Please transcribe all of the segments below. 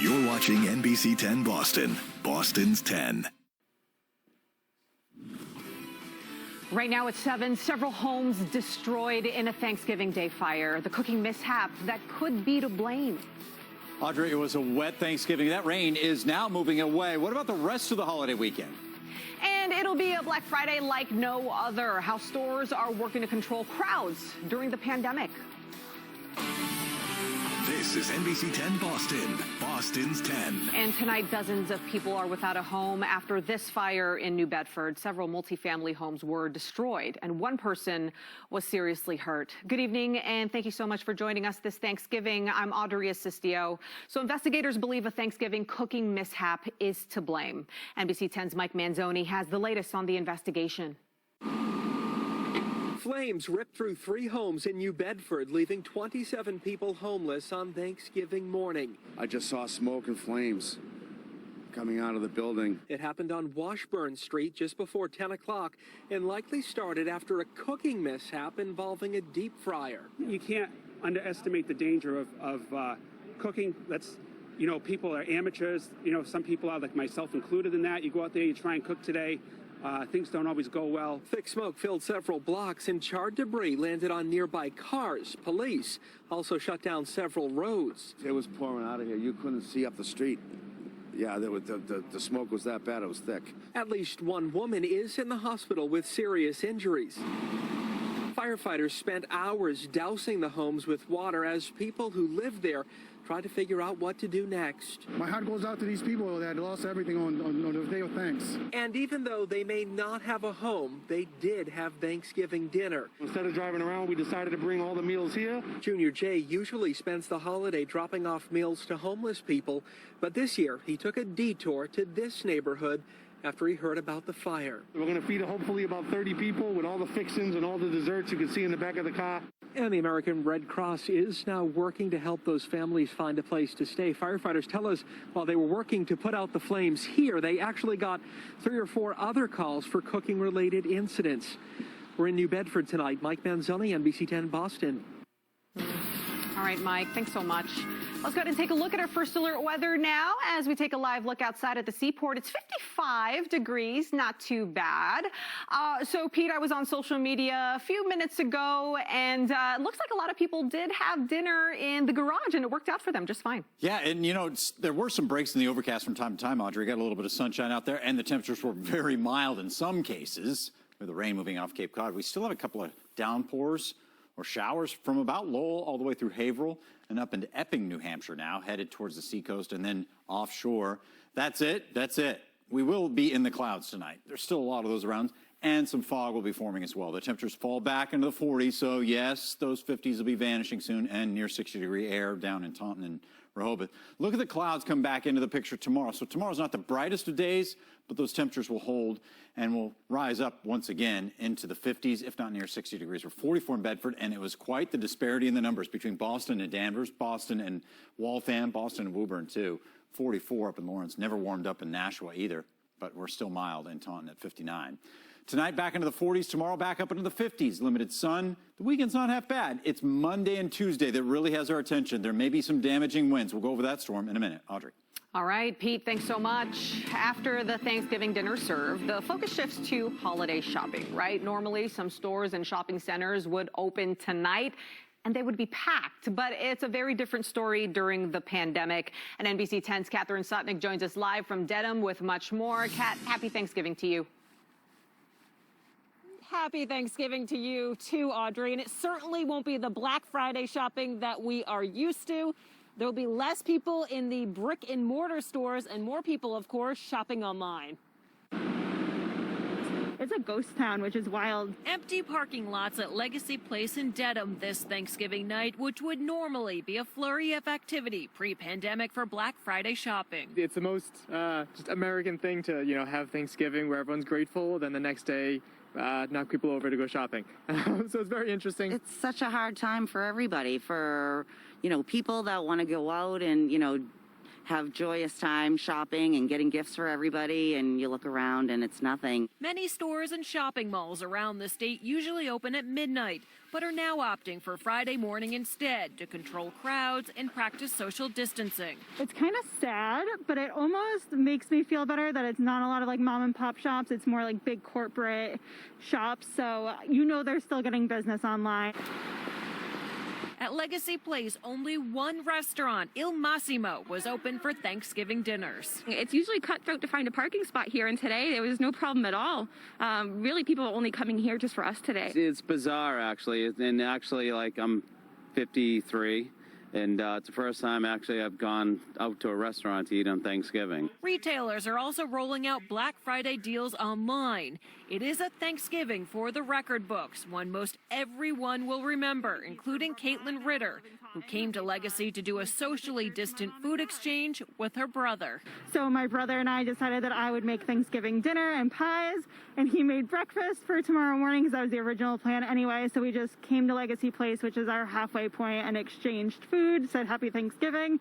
You're watching NBC 10 Boston, Boston's 10. Right now at 7, several homes destroyed in a Thanksgiving Day fire. The cooking mishap that could be to blame. Audrey, it was a wet Thanksgiving. That rain is now moving away. What about the rest of the holiday weekend? And it'll be a Black Friday like no other. How stores are working to control crowds during the pandemic. This is NBC 10 Boston, Boston's 10. And tonight, dozens of people are without a home after this fire in New Bedford. Several multifamily homes were destroyed, and one person was seriously hurt. Good evening, and thank you so much for joining us this Thanksgiving. I'm Audrey Asistio. So investigators believe a Thanksgiving cooking mishap is to blame. NBC 10's Mike Manzoni has the latest on the investigation. Flames ripped through 3 homes in New Bedford, leaving 27 people homeless on Thanksgiving morning. I just saw smoke and flames coming out of the building. It happened on Washburn Street just before 10 o'clock and likely started after a cooking mishap involving a deep fryer. You can't underestimate the danger of cooking. People are amateurs. Some people are, like myself included in that. You go out there, you try and cook today. Things don't always go well. Thick smoke filled several blocks and charred debris landed on nearby cars. Police also shut down several roads. It was pouring out of here. You couldn't see up the street. Yeah, the smoke was that bad. It was thick. At least one woman is in the hospital with serious injuries. Firefighters spent hours dousing the homes with water as people who lived there try to figure out what to do next. My heart goes out to these people that lost everything on the day of thanks. And even though they may not have a home, they did have Thanksgiving dinner. Instead of driving around, we decided to bring all the meals here. Junior J usually spends the holiday dropping off meals to homeless people, but this year he took a detour to this neighborhood after he heard about the fire. We're going to feed hopefully about 30 people with all the fixings and all the desserts you can see in the back of the car. And the American Red Cross is now working to help those families find a place to stay. Firefighters tell us while they were working to put out the flames here, they actually got 3 or 4 other calls for cooking-related incidents. We're in New Bedford tonight. Mike Manzoni, NBC 10 Boston. All right, Mike, thanks so much. Let's go ahead and take a look at our first alert weather now as we take a live look outside at the seaport. It's 55 degrees, not too bad. So, Pete, I was on social media a few minutes ago, and it looks like a lot of people did have dinner in the garage, and it worked out for them just fine. Yeah, and, there were some breaks in the overcast from time to time, Audrey. Got a little bit of sunshine out there, and the temperatures were very mild in some cases. With the rain moving off Cape Cod, we still have a couple of downpours or showers from about Lowell all the way through Haverhill and up into Epping, New Hampshire now, headed towards the seacoast and then offshore. That's it. We will be in the clouds tonight. There's still a lot of those around, and some fog will be forming as well. The temperatures fall back into the 40s, so yes, those 50s will be vanishing soon, and near 60-degree air down in Taunton and Rehoboth. Look at the clouds come back into the picture tomorrow. So tomorrow's not the brightest of days, but those temperatures will hold and will rise up once again into the 50s, if not near 60 degrees. We're 44 in Bedford, and it was quite the disparity in the numbers between Boston and Danvers, Boston and Waltham, Boston and Woburn too. 44 up in Lawrence. Never warmed up in Nashua either, but we're still mild in Taunton at 59. Tonight, back into the 40s. Tomorrow, back up into the 50s. Limited sun. The weekend's not half bad. It's Monday and Tuesday that really has our attention. There may be some damaging winds. We'll go over that storm in a minute. Audrey. All right, Pete, thanks so much. After the Thanksgiving dinner served, the focus shifts to holiday shopping, right? Normally, some stores and shopping centers would open tonight, and they would be packed. But it's a very different story during the pandemic. And NBC 10's Kathryn Sotnik joins us live from Dedham with much more. Kat, happy Thanksgiving to you. Happy Thanksgiving to you too, Audrey. And it certainly won't be the Black Friday shopping that we are used to. There'll be less people in the brick and mortar stores and more people, of course, shopping online. It's a ghost town, which is wild. Empty parking lots at Legacy Place in Dedham this Thanksgiving night, which would normally be a flurry of activity pre-pandemic for Black Friday shopping. It's the most just American thing to, have Thanksgiving where everyone's grateful, then the next day knock people over to go shopping. So it's very interesting. It's such a hard time for everybody, for, people that want to go out and, have joyous time shopping and getting gifts for everybody, and you look around and it's nothing. Many stores and shopping malls around the state usually open at midnight, but are now opting for Friday morning instead to control crowds and practice social distancing. It's kind of sad, but it almost makes me feel better that it's not a lot of like mom and pop shops. It's more like big corporate shops. So they're still getting business online. At Legacy Place, only one restaurant, Il Massimo, was open for Thanksgiving dinners. It's usually cutthroat to find a parking spot here, and today there was no problem at all. Really, people are only coming here just for us today. It's bizarre, actually, and actually, like, I'm 53. And it's the first time, actually, I've gone out to a restaurant to eat on Thanksgiving. Retailers are also rolling out Black Friday deals online. It is a Thanksgiving for the record books, one most everyone will remember, including Caitlin Ritter, who came to Legacy to do a socially distant food exchange with her brother. So my brother and I decided that I would make Thanksgiving dinner and pies, and he made breakfast for tomorrow morning because that was the original plan anyway. So we just came to Legacy Place, which is our halfway point, and exchanged food, said Happy Thanksgiving.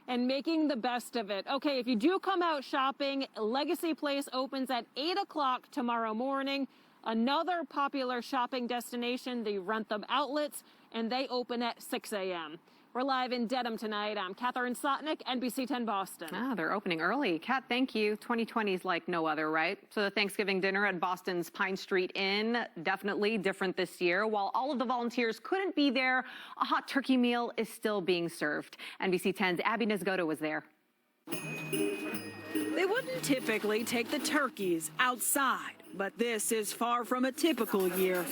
And making the best of it. Okay, if you do come out shopping, Legacy Place opens at 8 o'clock tomorrow morning. Another popular shopping destination, the Rentham Outlets, and they open at 6 a.m. We're live in Dedham tonight. I'm Kathryn Sotnik, NBC 10 Boston. They're opening early. Kat, thank you. 2020 is like no other, right? So the Thanksgiving dinner at Boston's Pine Street Inn, definitely different this year. While all of the volunteers couldn't be there, a hot turkey meal is still being served. NBC 10's Abbey Niezgoda was there. They wouldn't typically take the turkeys outside, but this is far from a typical year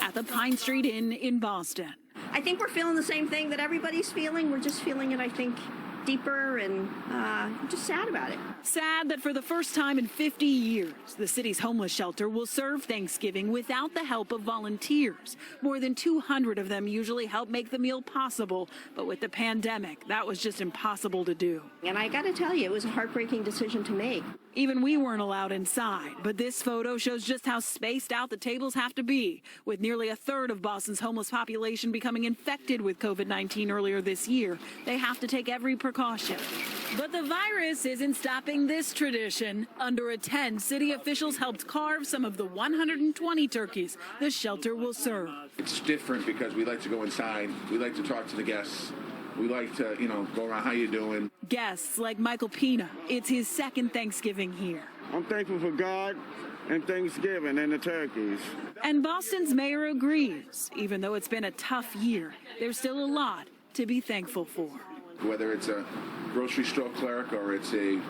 at the Pine Street Inn in Boston. I think we're feeling the same thing that everybody's feeling. We're just feeling it, I think, deeper, and I'm just sad about it. Sad that for the first time in 50 years, the city's homeless shelter will serve Thanksgiving without the help of volunteers. More than 200 of them usually help make the meal possible, but with the pandemic, that was just impossible to do. And I got to tell you, it was a heartbreaking decision to make. Even we weren't allowed inside, but this photo shows just how spaced out the tables have to be, with nearly a third of Boston's homeless population becoming infected with COVID-19 earlier this year. They have to take every precaution. But the virus isn't stopping this tradition. Under a tent, city officials helped carve some of the 120 turkeys the shelter will serve. It's different because we like to go inside. We like to talk to the guests. We like to, go around, how you doing? Guests like Michael Pina. It's his second Thanksgiving here. I'm thankful for God and Thanksgiving and the turkeys. And Boston's mayor agrees. Even though it's been a tough year, there's still a lot to be thankful for. Whether it's a grocery store clerk or it's a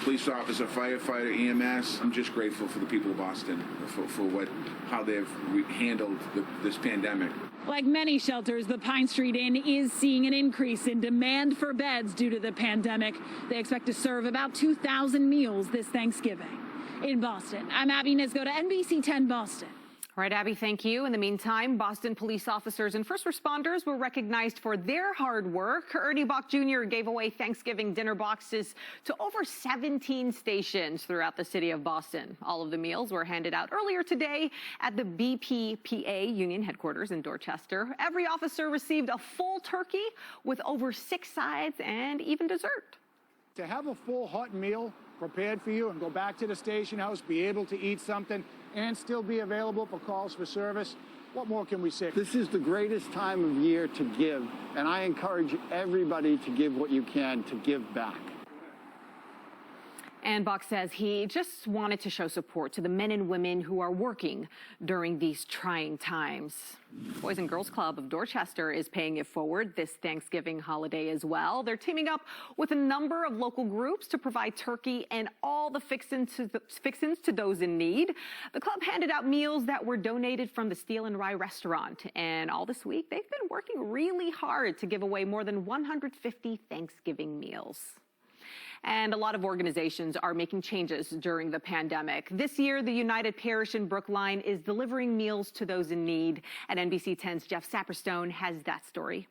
police officer, firefighter, EMS, I'm just grateful for the people of Boston for how they've handled this pandemic. Like many shelters, the Pine Street Inn is seeing an increase in demand for beds due to the pandemic. They expect to serve about 2,000 meals this Thanksgiving. In Boston, I'm Abbey Niezgoda, NBC 10 Boston. All right, Abby, thank you. In the meantime, Boston police officers and first responders were recognized for their hard work. Ernie Boch Jr. gave away Thanksgiving dinner boxes to over 17 stations throughout the city of Boston. All of the meals were handed out earlier today at the BPPA Union headquarters in Dorchester. Every officer received a full turkey with over 6 sides and even dessert. To have a full hot meal prepared for you and go back to the station house, be able to eat something, and still be available for calls for service. What more can we say? This is the greatest time of year to give, and I encourage everybody to give what you can to give back. And Boch says he just wanted to show support to the men and women who are working during these trying times. Boys and Girls Club of Dorchester is paying it forward this Thanksgiving holiday as well. They're teaming up with a number of local groups to provide turkey and all the fixins to those in need. The club handed out meals that were donated from the Steel and Rye restaurant. And all this week, they've been working really hard to give away more than 150 Thanksgiving meals. And a lot of organizations are making changes during the pandemic. This year, the United Parish in Brookline is delivering meals to those in need. And NBC 10's Jeff Saperstone has that story.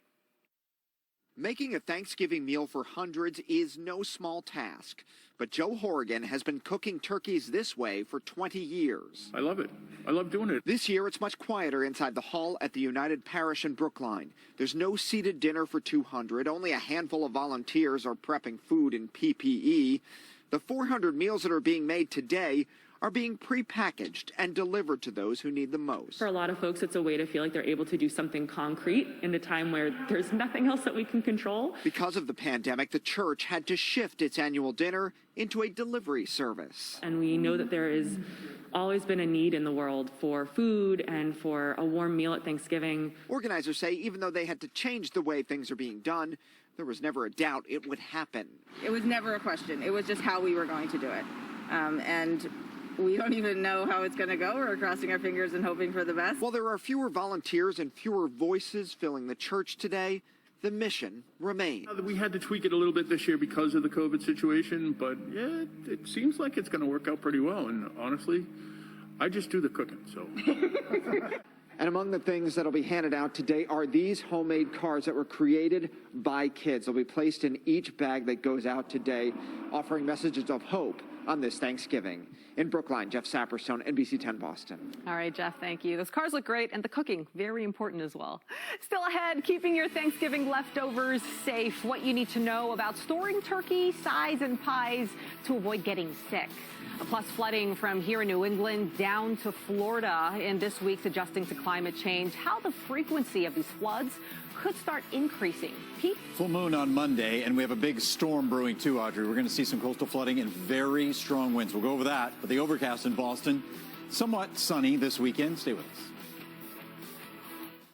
Making a Thanksgiving meal for hundreds is no small task, but Joe Horrigan has been cooking turkeys this way for 20 years. I love it. I love doing it. This year, it's much quieter inside the hall at the United Parish in Brookline. There's no seated dinner for 200. Only a handful of volunteers are prepping food in PPE. The 400 meals that are being made today are being prepackaged and delivered to those who need the most. For a lot of folks, it's a way to feel like they're able to do something concrete in a time where there's nothing else that we can control. Because of the pandemic, the church had to shift its annual dinner into a delivery service. And we know that there has always been a need in the world for food and for a warm meal at Thanksgiving. Organizers say even though they had to change the way things are being done, there was never a doubt it would happen. It was never a question. It was just how we were going to do it. And we don't even know how it's going to go. We're crossing our fingers and hoping for the best. While there are fewer volunteers and fewer voices filling the church today, the mission remains. We had to tweak it a little bit this year because of the COVID situation, but yeah, it seems like it's going to work out pretty well. And honestly, I just do the cooking, so. And among the things that'll be handed out today are these homemade cards that were created by kids. They'll be placed in each bag that goes out today, offering messages of hope on this Thanksgiving. In Brookline, Jeff Saperstone, NBC 10 Boston. All right, Jeff, thank you. Those cars look great, and the cooking, very important as well. Still ahead, keeping your Thanksgiving leftovers safe. What you need to know about storing turkey, size, and pies to avoid getting sick. Plus, flooding from here in New England down to Florida in this week's Adjusting to Climate Change. How the frequency of these floods could start increasing. Pete? Full moon on Monday, and we have a big storm brewing too, Audrey. We're going to see some coastal flooding and very strong winds. We'll go over that. But the overcast in Boston, somewhat sunny this weekend. Stay with us.